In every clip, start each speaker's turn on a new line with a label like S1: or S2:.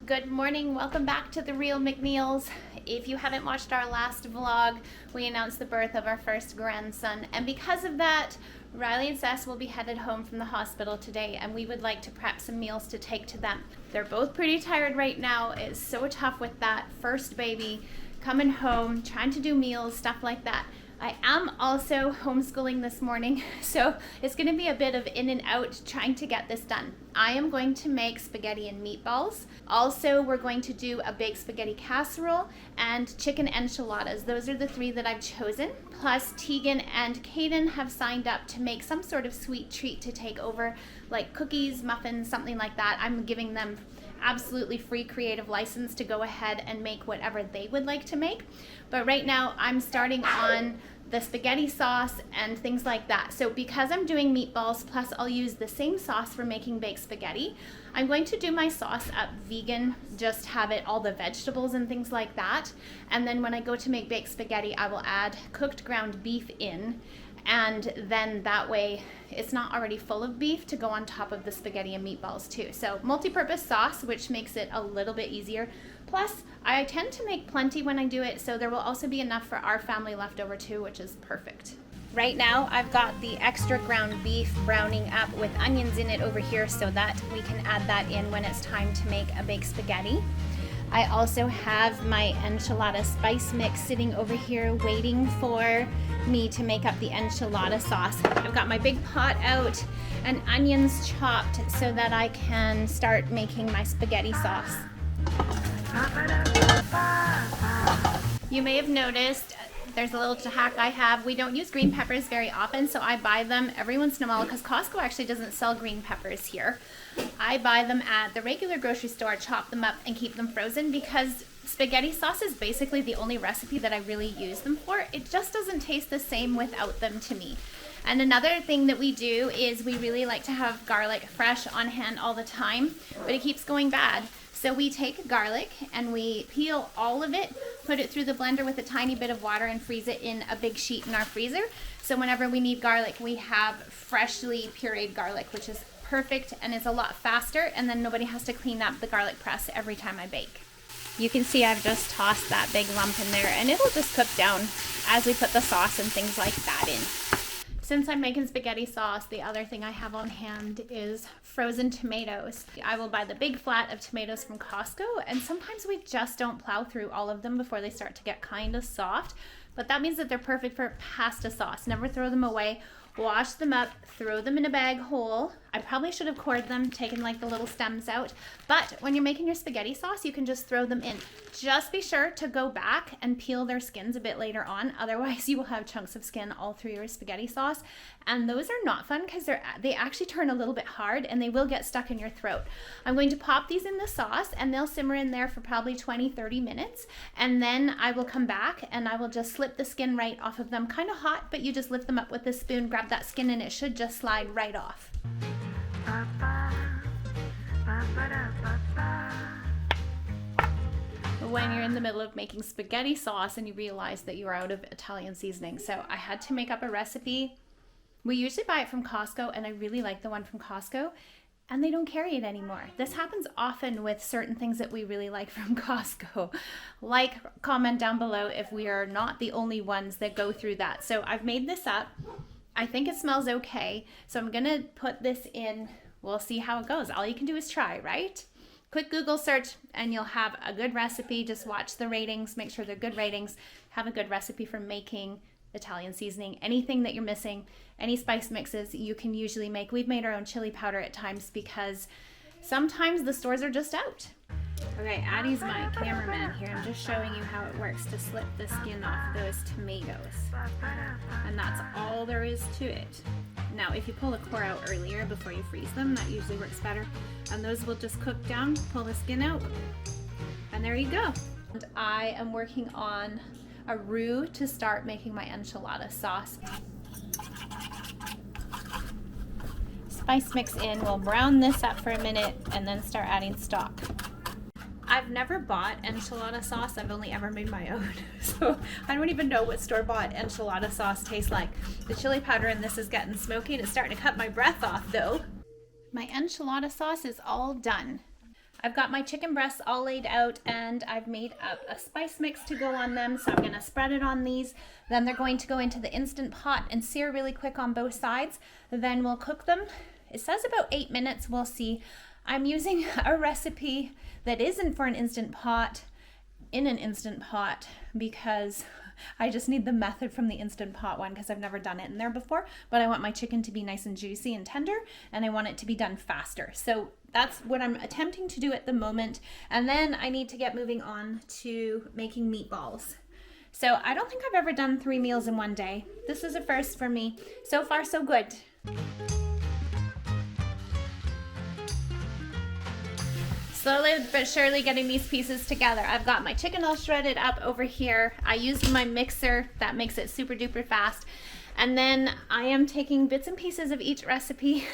S1: Good morning, welcome back to The Real McNeals. If you haven't watched our last vlog, we announced the birth of our first grandson, and because of that, Riley and Sess will be headed home from the hospital today, and we would like to prep some meals to take to them. They're both pretty tired right now. It's so tough with that first baby, coming home, trying to do meals, stuff like that. I am also homeschooling this morning, so it's going to be a bit of in and out trying to get this done. I am going to make spaghetti and meatballs. Also, we're going to do a baked spaghetti casserole and chicken enchiladas. Those are the three that I've chosen. Plus, Tegan and Caden have signed up to make some sort of sweet treat to take over, like cookies, muffins, something like that. I'm giving them absolutely free creative license to go ahead and make whatever they would like to make. But right now I'm starting on the spaghetti sauce and things like that. So because I'm doing meatballs, plus I'll use the same sauce for making baked spaghetti, I'm going to do my sauce up vegan, just have it all the vegetables and things like that. And then when I go to make baked spaghetti, I will add cooked ground beef in, and then that way it's not already full of beef to go on top of the spaghetti and meatballs too. So multi-purpose sauce, which makes it a little bit easier. Plus, I tend to make plenty when I do it, so there will also be enough for our family left over too, which is perfect. Right now, I've got the extra ground beef browning up with onions in it over here so that we can add that in when it's time to make a baked spaghetti. I also have my enchilada spice mix sitting over here waiting for me to make up the enchilada sauce. I've got my big pot out and onions chopped so that I can start making my spaghetti sauce. You may have noticed there's a little hack I have. We don't use green peppers very often, so I buy them every once in a while because Costco actually doesn't sell green peppers here. I buy them at the regular grocery store, chop them up, and keep them frozen because spaghetti sauce is basically the only recipe that I really use them for. It just doesn't taste the same without them to me. And another thing that we do is we really like to have garlic fresh on hand all the time, but it keeps going bad. So we take garlic and we peel all of it, put it through the blender with a tiny bit of water, and freeze it in a big sheet in our freezer. So whenever we need garlic, we have freshly pureed garlic, which is perfect and it's a lot faster, and then nobody has to clean up the garlic press every time I bake. You can see I've just tossed that big lump in there, and it'll just cook down as we put the sauce and things like that in. Since I'm making spaghetti sauce, the other thing I have on hand is frozen tomatoes. I will buy the big flat of tomatoes from Costco, and sometimes we just don't plow through all of them before they start to get kind of soft, but that means that they're perfect for pasta sauce. Never throw them away. Wash them up, throw them in a bag whole. I probably should have cored them, taken like the little stems out, but when you're making your spaghetti sauce, you can just throw them in. Just be sure to go back and peel their skins a bit later on, otherwise you will have chunks of skin all through your spaghetti sauce, and those are not fun because they actually turn a little bit hard and they will get stuck in your throat. I'm going to pop these in the sauce and they'll simmer in there for probably 20-30 minutes, and then I will come back and I will just slip the skin right off of them. Kind of hot, but you just lift them up with a spoon, grab that skin, and it should just slide right off. When you're in the middle of making spaghetti sauce and you realize that you're out of Italian seasoning. So I had to make up a recipe. We usually buy it from Costco, and I really like the one from Costco, and they don't carry it anymore. This happens often with certain things that we really like from Costco. Like, comment down below if we are not the only ones that go through that. So I've made this up. I think it smells okay. So I'm gonna put this in. We'll see how it goes. All you can do is try, right? Quick Google search and you'll have a good recipe. Just watch the ratings, make sure they're good ratings. Have a good recipe for making Italian seasoning. Anything that you're missing, any spice mixes you can usually make. We've made our own chili powder at times because sometimes the stores are just out. Okay, Addie's my cameraman here. I'm just showing you how it works to slip the skin off those tomatoes. And that's all there is to it. Now, if you pull the core out earlier before you freeze them, that usually works better. And those will just cook down, pull the skin out, and there you go. And I am working on a roux to start making my enchilada sauce. Spice mix in, we'll brown this up for a minute and then start adding stock. I've never bought enchilada sauce. I've only ever made my own. So I don't even know what store-bought enchilada sauce tastes like. The chili powder in this is getting smoky and it's starting to cut my breath off though. My enchilada sauce is all done. I've got my chicken breasts all laid out, and I've made up a spice mix to go on them. So I'm gonna spread it on these. Then they're going to go into the Instant Pot and sear really quick on both sides. Then we'll cook them. It says about 8 minutes, we'll see. I'm using a recipe that isn't for an Instant Pot in an Instant Pot because I just need the method from the Instant Pot one because I've never done it in there before, but I want my chicken to be nice and juicy and tender, and I want it to be done faster. So that's what I'm attempting to do at the moment. And then I need to get moving on to making meatballs. So I don't think I've ever done 3 meals in one day. This is a first for me. So far, so good. Slowly but surely getting these pieces together. I've got my chicken all shredded up over here. I used my mixer. That makes it super duper fast. And then I am taking bits and pieces of each recipe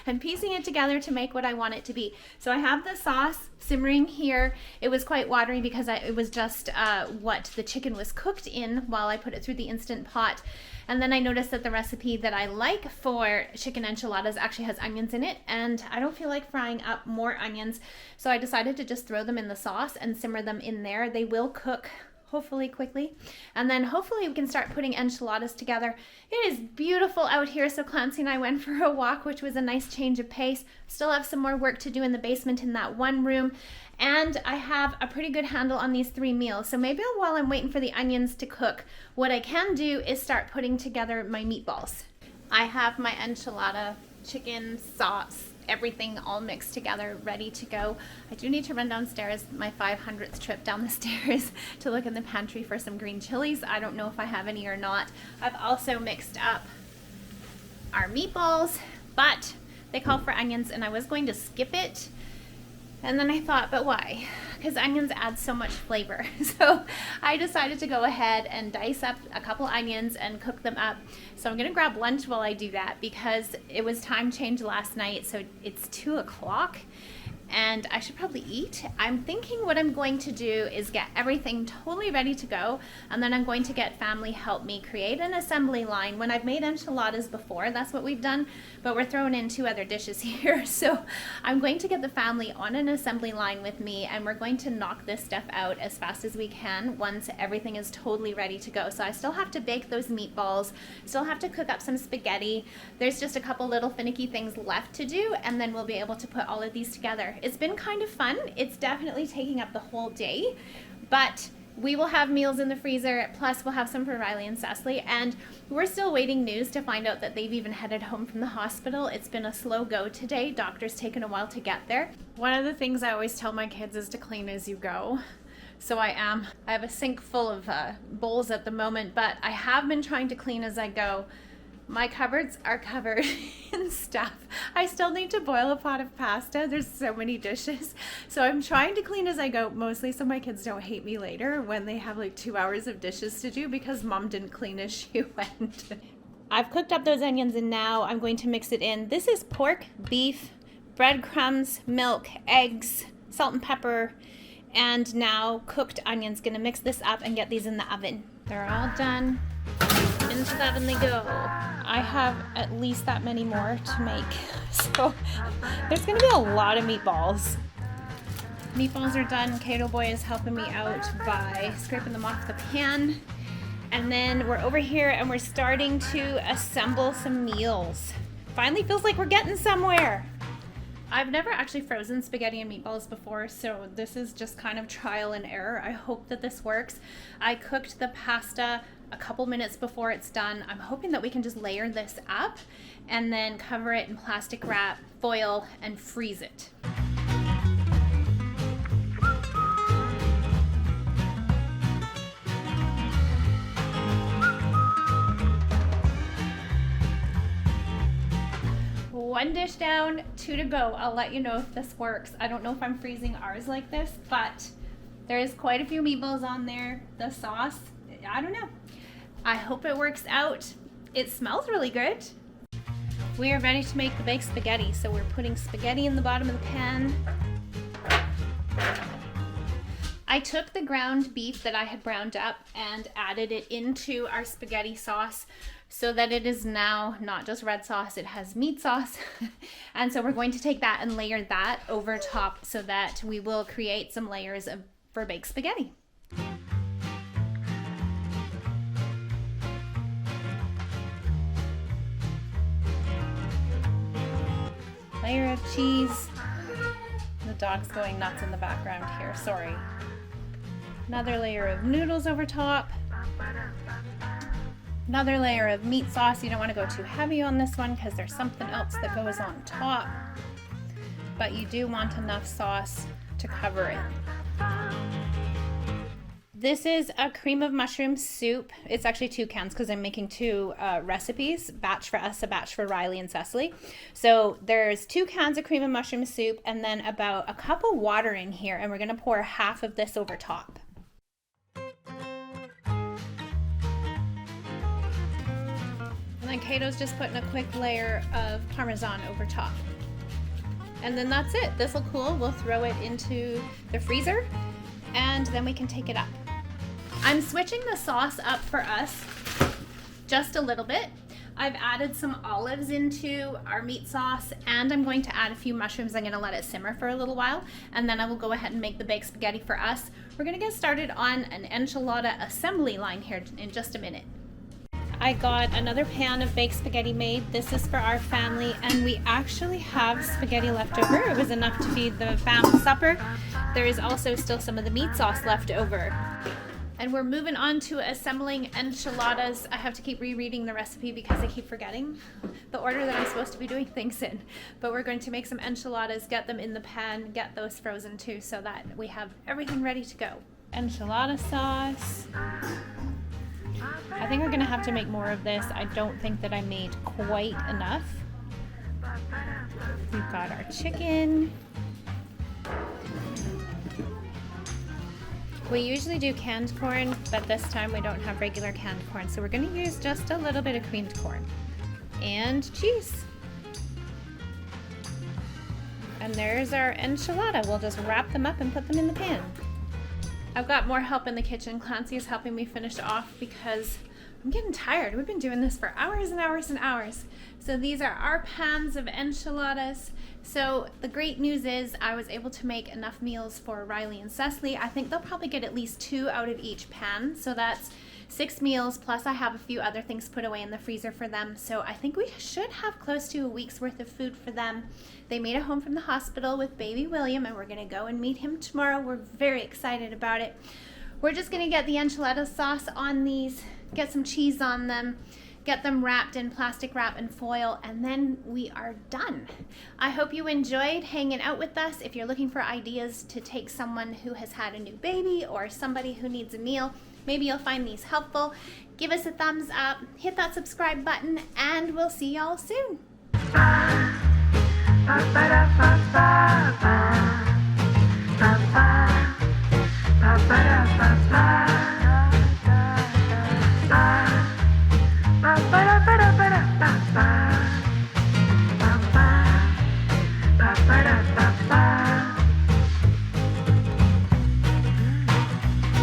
S1: and piecing it together to make what I want it to be. So I have the sauce simmering here. It was quite watery because it was just what the chicken was cooked in while I put it through the Instant Pot. And then I noticed that the recipe that I like for chicken enchiladas actually has onions in it, and I don't feel like frying up more onions. So I decided to just throw them in the sauce and simmer them in there. They will cook hopefully quickly, and then hopefully we can start putting enchiladas together. It is beautiful out here, so Clancy and I went for a walk, which was a nice change of pace. Still have some more work to do in the basement in that one room, and I have a pretty good handle on these 3 meals. So maybe while I'm waiting for the onions to cook, what I can do is start putting together my meatballs. I have my enchilada chicken sauce, everything all mixed together, ready to go. I do need to run downstairs, my 500th trip down the stairs, to look in the pantry for some green chilies. I don't know if I have any or not. I've also mixed up our meatballs, but they call for onions and I was going to skip it. And then I thought, but why? Because onions add so much flavor. So I decided to go ahead and dice up a couple onions and cook them up. So I'm gonna grab lunch while I do that because it was time change last night. So it's 2 o'clock and I should probably eat. I'm thinking what I'm going to do is get everything totally ready to go, and then I'm going to get family help me create an assembly line. When I've made enchiladas before, that's what we've done, but we're throwing in 2 other dishes here. So I'm going to get the family on an assembly line with me, and we're going to knock this stuff out as fast as we can once everything is totally ready to go. So I still have to bake those meatballs, still have to cook up some spaghetti. There's just a couple little finicky things left to do, and then we'll be able to put all of these together. It's been kind of fun. It's definitely taking up the whole day, but we will have meals in the freezer, plus we'll have some for Riley and Cecily, and we're still waiting news to find out that they've even headed home from the hospital. It's been a slow go today. Doctor's taken a while to get there. One of the things I always tell my kids is to clean as you go. So I have a sink full of bowls at the moment, but I have been trying to clean as I go. My cupboards are covered in stuff. I still need to boil a pot of pasta. There's so many dishes. So I'm trying to clean as I go, mostly so my kids don't hate me later when they have like 2 hours of dishes to do because mom didn't clean as she went. I've cooked up those onions and now I'm going to mix it in. This is pork, beef, breadcrumbs, milk, eggs, salt and pepper, and now cooked onions. Gonna mix this up and get these in the oven. They're all done. Into the oven they go. I have at least that many more to make. So there's gonna be a lot of meatballs. Meatballs are done. Kato Boy is helping me out by scraping them off the pan. And then we're over here and we're starting to assemble some meals. Finally feels like we're getting somewhere. I've never actually frozen spaghetti and meatballs before, so this is just kind of trial and error. I hope that this works. I cooked the pasta a couple minutes before it's done. I'm hoping that we can just layer this up and then cover it in plastic wrap, foil, and freeze it. One dish down, 2 to go. I'll let you know if this works. I don't know if I'm freezing ours like this, but there is quite a few meatballs on there. The sauce, I don't know. I hope it works out. It smells really good. We are ready to make the baked spaghetti. So we're putting spaghetti in the bottom of the pan. I took the ground beef that I had browned up and added it into our spaghetti sauce. so that it is now not just red sauce, it has meat sauce. And so we're going to take that and layer that over top so that we will create some layers for baked spaghetti. Layer of cheese. The dog's going nuts in the background here, sorry. Another layer of noodles over top. Another layer of meat sauce. You don't want to go too heavy on this one because there's something else that goes on top. But you do want enough sauce to cover it. This is a cream of mushroom soup. It's actually 2 cans because I'm making 2 recipes, batch for us, a batch for Riley and Cecily. So there's 2 cans of cream of mushroom soup and then about a cup of water in here, and we're gonna pour half of this over top. And then Kato's just putting a quick layer of Parmesan over top. And then that's it. This will cool. We'll throw it into the freezer and then we can take it up. I'm switching the sauce up for us just a little bit. I've added some olives into our meat sauce and I'm going to add a few mushrooms. I'm going to let it simmer for a little while and then I will go ahead and make the baked spaghetti for us. We're going to get started on an enchilada assembly line here in just a minute. I got another pan of baked spaghetti made. This is for our family and we actually have spaghetti left over. It was enough to feed the family supper. There is also still some of the meat sauce left over. And we're moving on to assembling enchiladas. I have to keep rereading the recipe because I keep forgetting the order that I'm supposed to be doing things in. But we're going to make some enchiladas, get them in the pan, get those frozen too so that we have everything ready to go. Enchilada sauce. I think we're gonna have to make more of this. I don't think that I made quite enough. We've got our chicken. We usually do canned corn, but this time we don't have regular canned corn, so we're gonna use just a little bit of creamed corn. And cheese. And there's our enchilada. We'll just wrap them up and put them in the pan. I've got more help in the kitchen. Clancy is helping me finish off because I'm getting tired. We've been doing this for hours and hours and hours. So these are our pans of enchiladas. So the great news is I was able to make enough meals for Riley and Cecily. I think they'll probably get at least 2 out of each pan. So that's 6 meals, plus I have a few other things put away in the freezer for them. So I think we should have close to a week's worth of food for them. They made it home from the hospital with baby William and we're gonna go and meet him tomorrow. We're very excited about it. We're just gonna get the enchilada sauce on these, get some cheese on them, get them wrapped in plastic wrap and foil, and then we are done. I hope you enjoyed hanging out with us. If you're looking for ideas to take someone who has had a new baby or somebody who needs a meal, maybe you'll find these helpful. Give us a thumbs up, hit that subscribe button, and we'll see y'all soon. Ba, ba, da, ba, ba, ba. Ba, ba.